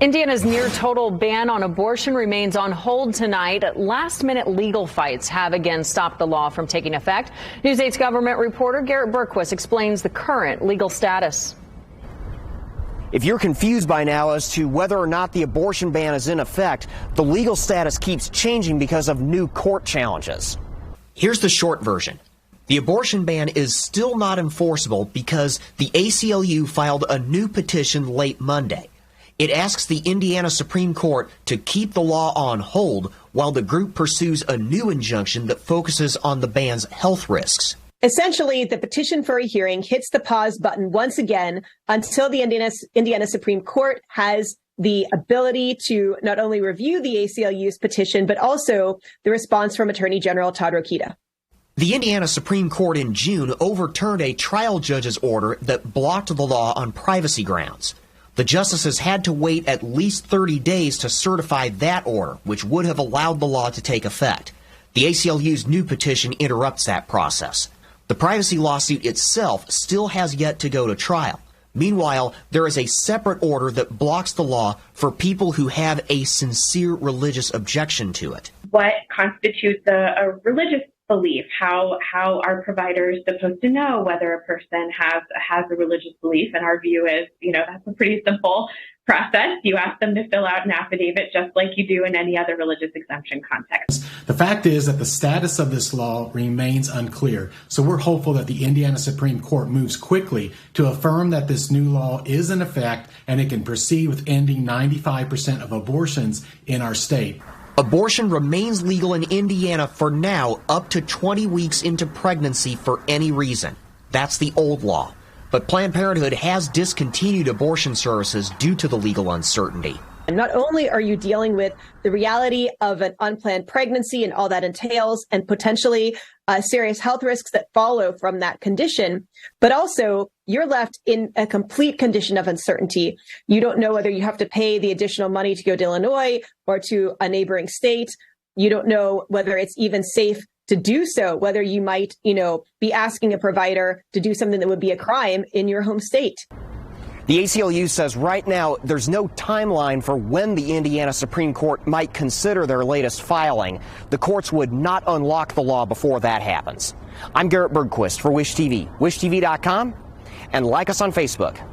Indiana's near-total ban on abortion remains on hold tonight. Last-minute legal fights have again stopped the law from taking effect. News 8's government reporter Garrett Bergquist explains the current legal status. If you're confused by now as to whether or not the abortion ban is in effect, the legal status keeps changing because of new court challenges. Here's the short version. The abortion ban is still not enforceable because the ACLU filed a new petition late Monday. It asks the Indiana Supreme Court to keep the law on hold while the group pursues a new injunction that focuses on the ban's health risks. Essentially, the petition for a hearing hits the pause button once again until the Indiana Supreme Court has the ability to not only review the ACLU's petition, but also the response from Attorney General Todd Rokita. The Indiana Supreme Court in June overturned a trial judge's order that blocked the law on privacy grounds. The justices had to wait at least 30 days to certify that order, which would have allowed the law to take effect. The ACLU's new petition interrupts that process. The privacy lawsuit itself still has yet to go to trial. Meanwhile, there is a separate order that blocks the law for people who have a sincere religious objection to it. What constitutes a religious belief? How are providers supposed to know whether a person has a religious belief? And our view is, that's a pretty simple process. You ask them to fill out an affidavit just like you do in any other religious exemption context. The fact is that the status of this law remains unclear. So we're hopeful that the Indiana Supreme Court moves quickly to affirm that this new law is in effect and it can proceed with ending 95% of abortions in our state. Abortion remains legal in Indiana for now up to 20 weeks into pregnancy for any reason. That's the old law. But Planned Parenthood has discontinued abortion services due to the legal uncertainty. And not only are you dealing with the reality of an unplanned pregnancy and all that entails, and potentially serious health risks that follow from that condition, but also you're left in a complete condition of uncertainty. You don't know whether you have to pay the additional money to go to Illinois or to a neighboring state. You don't know whether it's even safe to do so, whether you might, be asking a provider to do something that would be a crime in your home state. The ACLU says right now there's no timeline for when the Indiana Supreme Court might consider their latest filing. The courts would not unlock the law before that happens. I'm Garrett Bergquist for WISH TV, wishtv.com, and like us on Facebook.